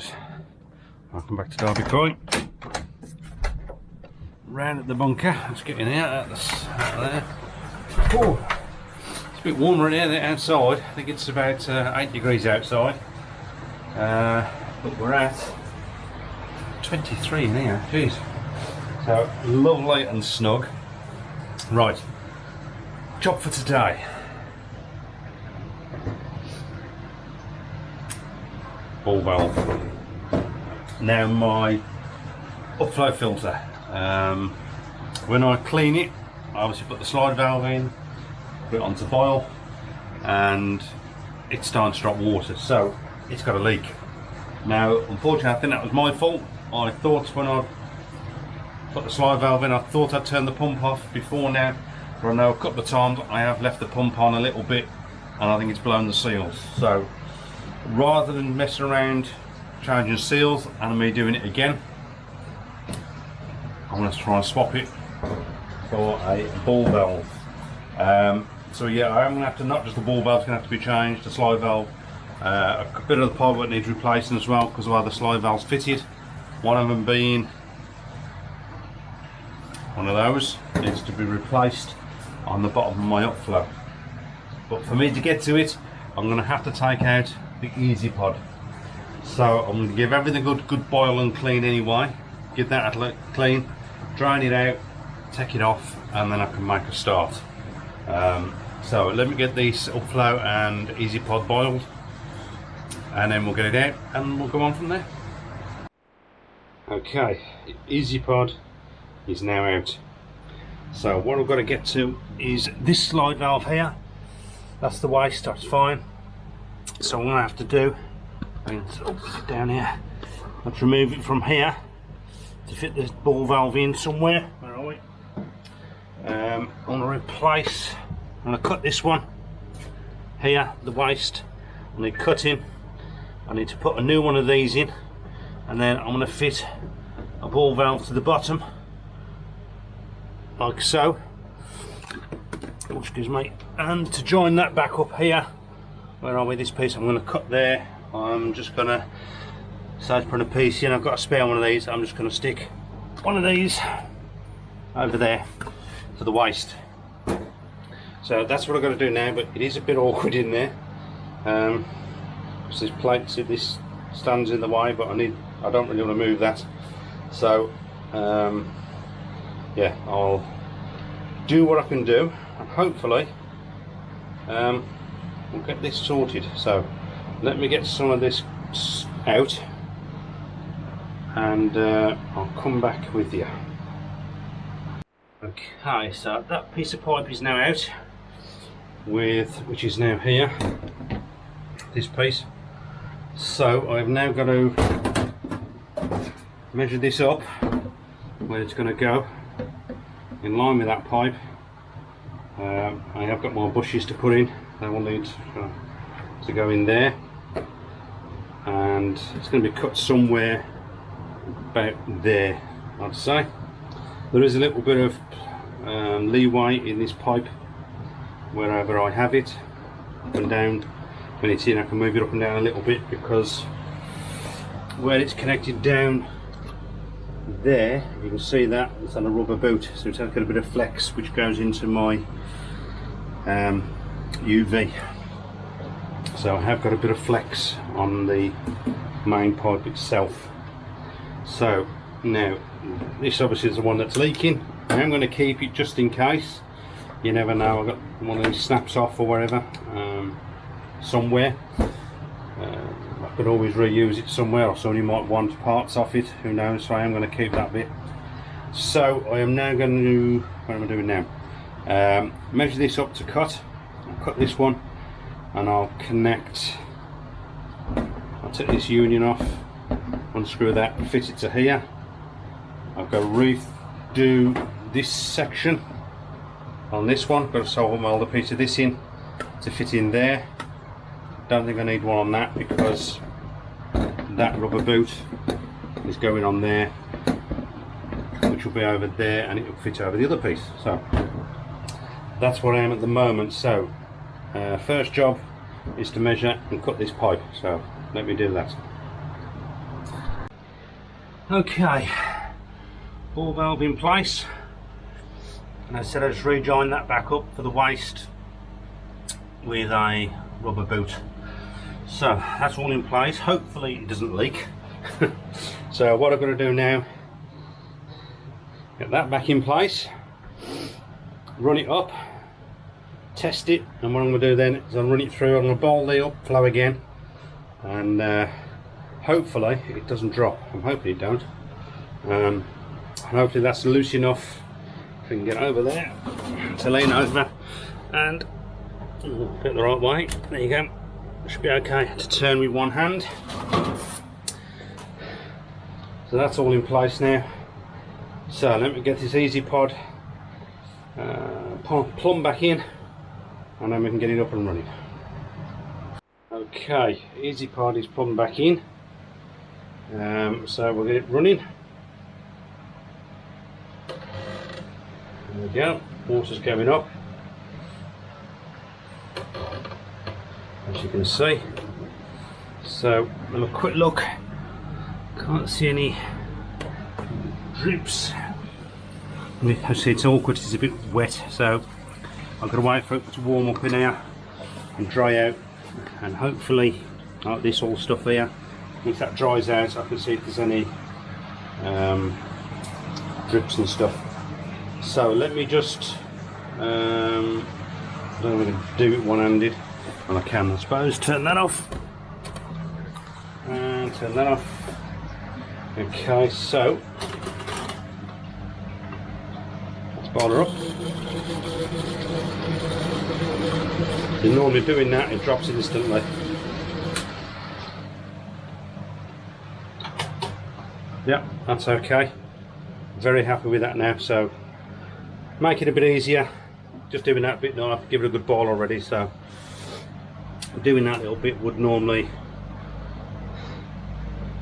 guys, welcome back to Derby Point. Round at the bunker, let's get in here, out of there. Oh, it's a bit warmer in here than outside. I think it's about 8 degrees outside, but we're at 23 in here, jeez. So lovely and snug. Right, job for today. Ball valve. Now my upflow filter, when I clean it, I obviously put the slide valve in, put it onto boil, and it's starting to drop water, so it's got a leak. Now unfortunately I think that was my fault. I thought when I put the slide valve in, I thought I'd turn the pump off before now, but I know a couple of times I have left the pump on a little bit and I think it's blown the seals. So rather than messing around changing seals and me doing it again, I'm going to try and swap it for a ball valve. So yeah, I'm going to have to, not just the ball valve's going to have to be changed, the slide valve, a bit of the pipe needs replacing as well because of how the slide valve's fitted. One of them being one of those needs to be replaced on the bottom of my upflow. But for me to get to it, I'm going to have to take out the easy pod. So I'm going to give everything a good boil and clean anyway, get that clean, drain it out, take it off, and then I can make a start. So let me get these upflow and easy pod boiled, and then we'll get it out and we'll go on from there. Okay, easy pod is now out. So what I've got to get to is this slide valve here. That's the waste, that's fine. So what I'm going to have to do, sit down here, let's remove it from here to fit this ball valve in somewhere. Where are we? I'm going to replace, I'm going to cut this one here, the waste. I need cutting, I need to put a new one of these in, and then I'm going to fit a ball valve to the bottom, like so. Oh, excuse me. And to join that back up here, where are we, this piece I'm going to cut there. I'm just going to start putting a piece in. I've got a spare one of these. I'm just going to stick one of these over there for the waste. So that's what I've got to do now, but it is a bit awkward in there because this plate, see, this stands in the way, but I don't really want to move that. So yeah, I'll do what I can do, and hopefully we'll get this sorted. So let me get some of this out, and I'll come back with you. Okay, so that piece of pipe is now out, which is now here, this piece. So I've now got to measure this up where it's going to go in line with that pipe. I have got more bushes to put in. They will need to go in there, and it's going to be cut somewhere about there, I'd say. There is a little bit of leeway in this pipe wherever I have it, up and down. When it's in, I can move it up and down a little bit, because where it's connected down there, you can see that it's on a rubber boot, so it's got a bit of flex which goes into my UV. So I have got a bit of flex on the main pipe itself. So now this obviously is the one that's leaking. I am going to keep it just in case. You never know, I've got one of these snaps off or wherever, somewhere. I could always reuse it somewhere, or somebody might want parts off it, who knows. So I am going to keep that bit. So I am now going to, what am I doing now? Measure this up to cut. I'll cut this one, and I'll connect, I'll take this union off, unscrew that and fit it to here. I've got to redo this section on this one. Got to solder a piece of this in to fit in there. Don't think I need one on that, because that rubber boot is going on there, which will be over there, and it will fit over the other piece. So that's where I am at the moment. So first job is to measure and cut this pipe, so let me do that. Okay, ball valve in place, and I said I just rejoin that back up for the waste with a rubber boot. So that's all in place. Hopefully it doesn't leak. So what I'm going to do now, get that back in place, run it up, test it, and what I'm going to do then is I'll run it through. I'm going to bowl the upflow again, and hopefully it doesn't drop. I'm hoping it don't. And hopefully that's loose enough. If we can get over there to lean over and put it the right way. There you go. Should be okay to turn with one hand. So that's all in place now. So let me get this easy pod plumb back in, and then we can get it up and running. Okay, easy pod is plumbed back in. So we'll get it running. There we go. Water's coming up, as you can see. So have a quick look. Can't see any drips. I see it's awkward, it's a bit wet, so I've got to wait for it to warm up in here and dry out, and hopefully, like this all stuff here, once that dries out I can see if there's any drips and stuff. So let me just I don't know if I can do it one-handed. Well, I can, I suppose. Turn that off and turn that off. Okay, so let's boil her up. You're normally doing that, it drops instantly. Yeah, that's okay. Very happy with that now. So make it a bit easier. Just doing that bit now, I've given it a good boil already. So doing that little bit would normally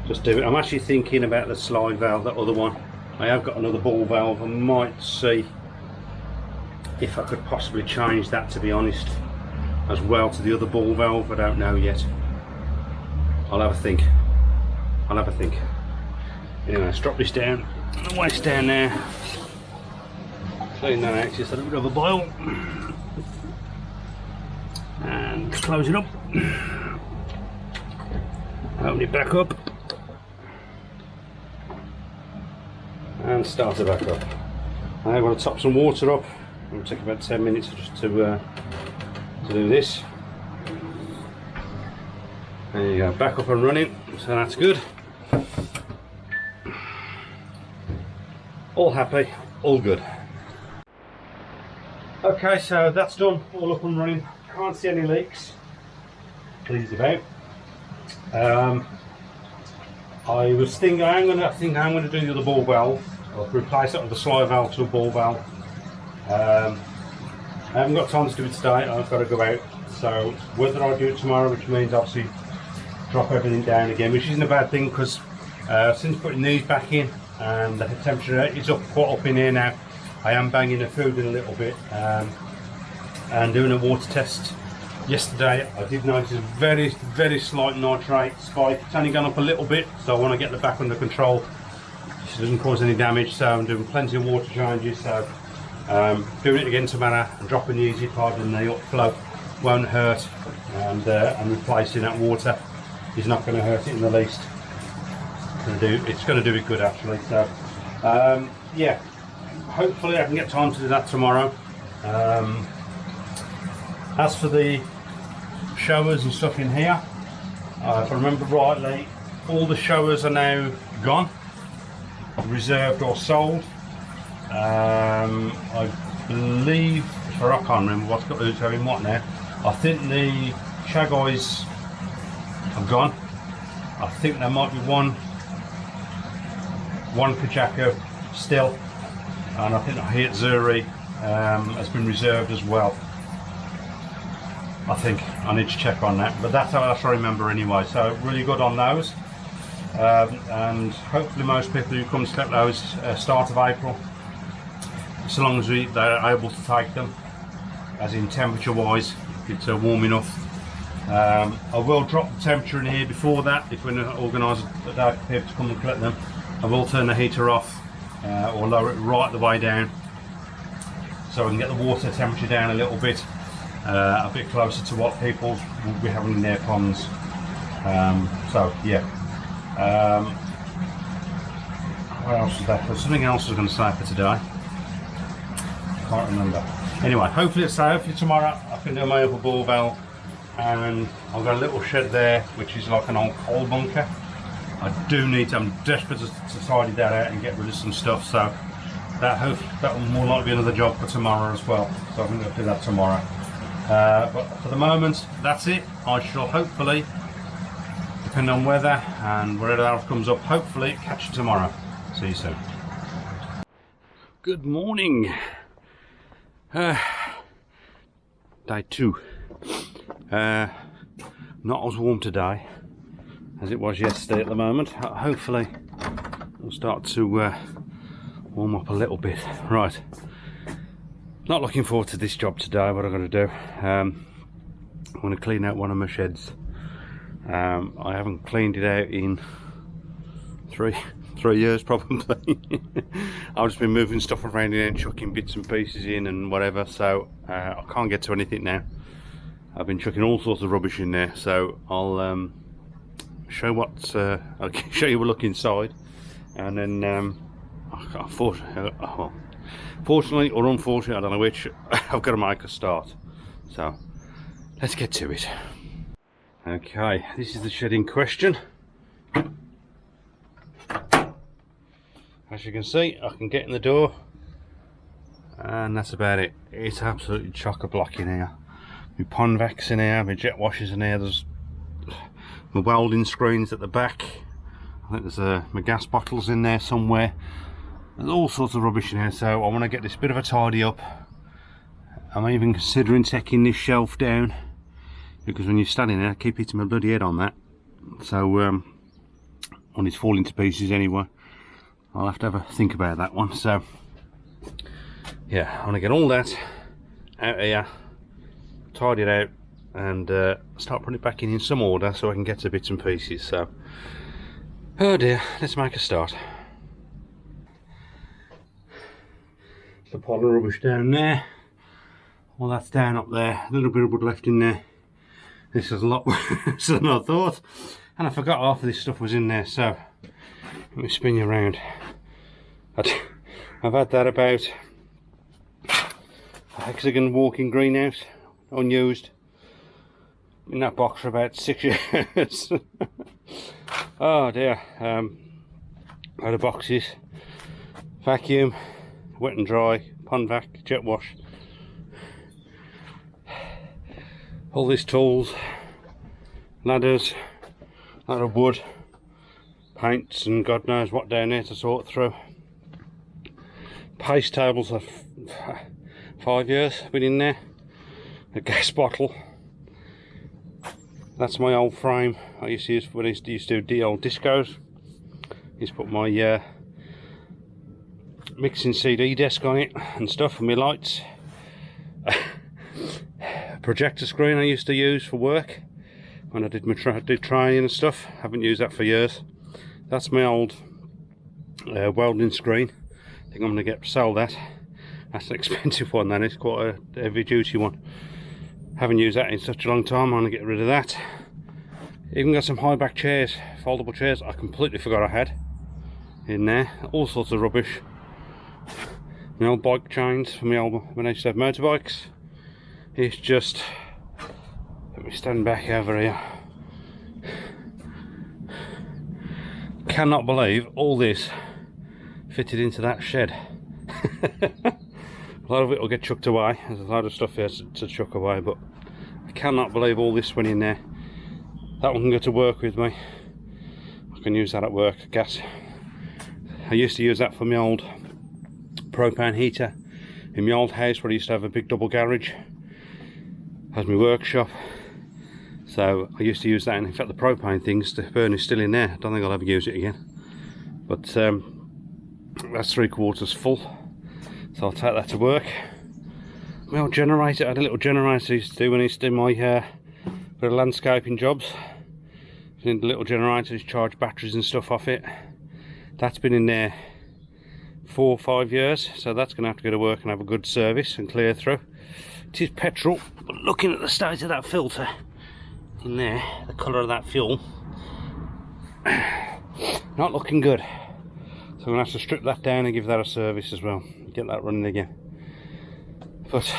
just do it. I'm actually thinking about the slide valve, that other one. I have got another ball valve. I might see if I could possibly change that, to be honest, as well to the other ball valve. I don't know yet. I'll have a think. I'll have a think. Anyway, let's drop this down. The waste down there. Clean that out, just a little bit of a boil. And close it up. Open it back up. And start it back up. I'm going to top some water up. It'll take about 10 minutes just to do this. There you go, back up and running, so that's good. All happy, all good. Okay, so that's done, all up and running. Can't see any leaks. Pleased about. I was thinking I think I'm going to do the other ball valve. I'll replace it with the slide valve to a ball valve. I haven't got time to do it today. I've got to go out. So whether I do it tomorrow, which means obviously drop everything down again, which isn't a bad thing, because since putting these back in and the temperature is up quite up in here now, I am banging the food in a little bit, and doing a water test yesterday. I did notice a very slight nitrate spike. It's only gone up a little bit, so I want to get the back under control so it doesn't cause any damage. So I'm doing plenty of water changes. So doing it again tomorrow and dropping the easy pod and the upflow won't hurt, and replacing that water is not going to hurt it in the least. It's going to do it good, actually. So yeah, hopefully I can get time to do that tomorrow. As for the showers and stuff in here, if I remember rightly, all the showers are now gone, reserved or sold. I believe, I can't remember who's having what now. I think the shag eyes have gone. I think there might be one Kajako still, and I think the Hiat Zuri has been reserved as well. I think I need to check on that, but that's how I remember anyway. So really good on those, and hopefully most people who come to collect those start of April, so long as they're able to take them, as in temperature wise, it's warm enough. I will drop the temperature in here before that if we're going to organise a day for people to come and collect them. I will turn the heater off or lower it right the way down, so I can get the water temperature down a bit closer to what people will be having in their ponds. So yeah. What else is that? There's something else I was going to say for today. Can't remember. Anyway, hopefully tomorrow I can do my upper bore valve, and I've got a little shed there which is like an old coal bunker. I'm desperate to tidy that out and get rid of some stuff, so that will more likely be another job for tomorrow as well. So I think I'll do that tomorrow. But for the moment, that's it. I shall hopefully, depending on weather and wherever else comes up, hopefully catch you tomorrow. See you soon. Good morning. Day 2. Not as warm today as it was yesterday at the moment. Hopefully it'll start to warm up a little bit. Right, not looking forward to this job today. What I'm going to do, I'm going to clean out one of my sheds. I haven't cleaned it out in three years probably. I've just been moving stuff around and chucking bits and pieces in and whatever, so I can't get to anything now. I've been chucking all sorts of rubbish in there, so I'll I'll show you a look inside, and then fortunately or unfortunately, I don't know which, I've got to make a start. So let's get to it. Okay, this is the shed in question. As you can see, I can get in the door, and that's about it. It's absolutely chock-a-block in here. My pond vacs in here, my jet washers in here, there's my welding screens at the back. I think there's my gas bottles in there somewhere. There's all sorts of rubbish in here, so I want to get this bit of a tidy up. I'm even considering taking this shelf down, because when you're standing there I keep hitting my bloody head on that. So when it's falling to pieces anyway, I'll have to think about that one. So yeah, I want to get all that out here, tidy it out, and start putting it back in some order so I can get to bits and pieces. So oh dear, let's make a start. The pile of rubbish down there, all that's down up there, a little bit of wood left in there. This is a lot worse than I thought, and I forgot half of this stuff was in there. So let me spin you around. I've had that about a hexagon walk-in greenhouse, unused, in that box for about 6 years. Oh dear. Out of boxes, vacuum, wet and dry, pond vac, jet wash, all these tools, ladders, a lot of wood, paints and God knows what down there to sort through. Paste tables of 5 years been in there. A gas bottle. That's my old frame I used to use when I used to do the old discos. I used to put my mixing CD desk on it and stuff, and my lights. Projector screen I used to use for work when I did my training and stuff. Haven't used that for years. That's my old welding screen. I think I'm going to sell that. That's an expensive one then, it's quite a heavy duty one. Haven't used that in such a long time, I'm going to get rid of that. Even got some high back chairs, foldable chairs I completely forgot I had in there. All sorts of rubbish. My old bike chains from when I used to have motorbikes. It's just, let me stand back over here. Cannot believe all this fitted into that shed. A lot of it will get chucked away. There's a lot of stuff here to chuck away, but I cannot believe all this went in there. That one can go to work with me. I can use that at work, gas. I used to use that for my old propane heater in my old house where I used to have a big double garage as my workshop. So I used to use that, and in fact the propane things to burn is still in there. I don't think I'll ever use it again. But that's 3/4 full, so I'll take that to work. My old generator, I had a little generator I used to do when I used to do my bit of landscaping jobs. The little generators charge batteries and stuff off it. That's been in there 4 or 5 years, so that's going to have to go to work and have a good service and clear through. It is petrol, but looking at the state of that filter in there, the colour of that fuel, not looking good. So I'm going to have to strip that down and give that a service as well, get that running again. But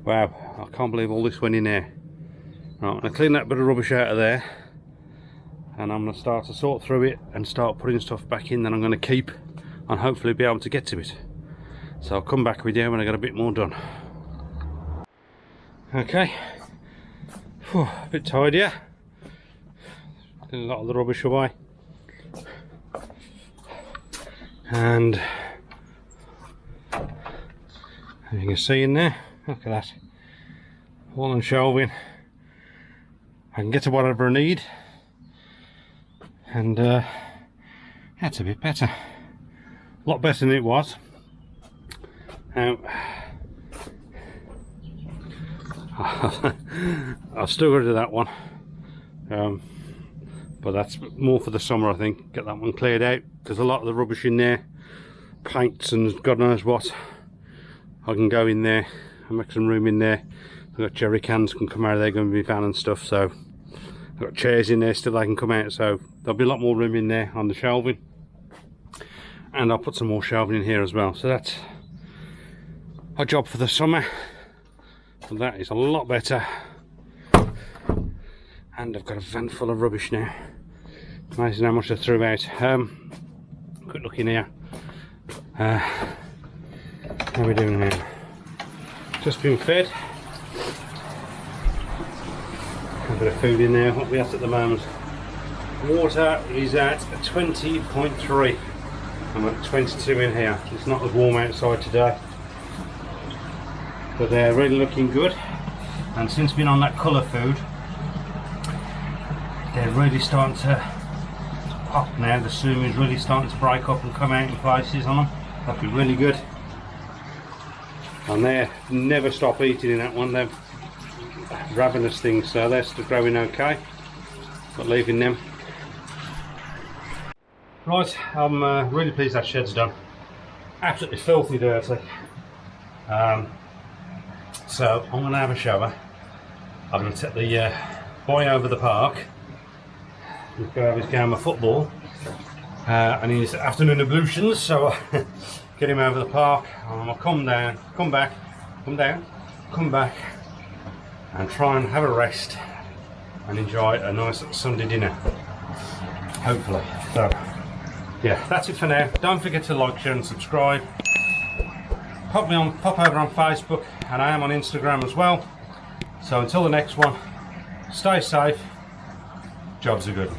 wow, I can't believe all this went in there. Right, I'm going to clean that bit of rubbish out of there, and I'm going to start to sort through it and start putting stuff back in that I'm going to keep and hopefully be able to get to it. So I'll come back with you when I get a bit more done. Okay, whew, a bit tidier. Did a lot of the rubbish away, and as you can see in there, look at that, wall and shelving. I can get to whatever I need, and that's a bit better, a lot better than it was. I've still got to do that one, but that's more for the summer, I think. Get that one cleared out. There's a lot of the rubbish in there, paints and God knows what. I can go in there and make some room in there. I've got jerry cans can come out of there, going to be van and stuff, so I've got chairs in there still they can come out, so there'll be a lot more room in there on the shelving, and I'll put some more shelving in here as well. So that's a job for the summer, and that is a lot better. And I've got a van full of rubbish now. Amazing how much I threw out. Quick look in here. How are we doing now? Just been fed. A bit of food in there. What we at the moment? Water is at 20.3. I'm at 22 in here. It's not as warm outside today, but they're really looking good. And since being on that colour food, they're really starting to pop now. The sumi is really starting to break up and come out in places on them. Looking really good. And they never stop eating in that one. They're ravenous things, so they're still growing okay, but leaving them. Right, I'm really pleased that shed's done. Absolutely filthy dirty. So I'm going to have a shower. I'm going to take the boy over the park. He's going to have his game of football and his afternoon ablutions, so I'll get him over the park. I'll come down, come back, come down, come back, and try and have a rest and enjoy a nice Sunday dinner, hopefully. So yeah, that's it for now. Don't forget to like, share and subscribe. Pop over on Facebook, and I am on Instagram as well. So until the next one, stay safe, jobs are good.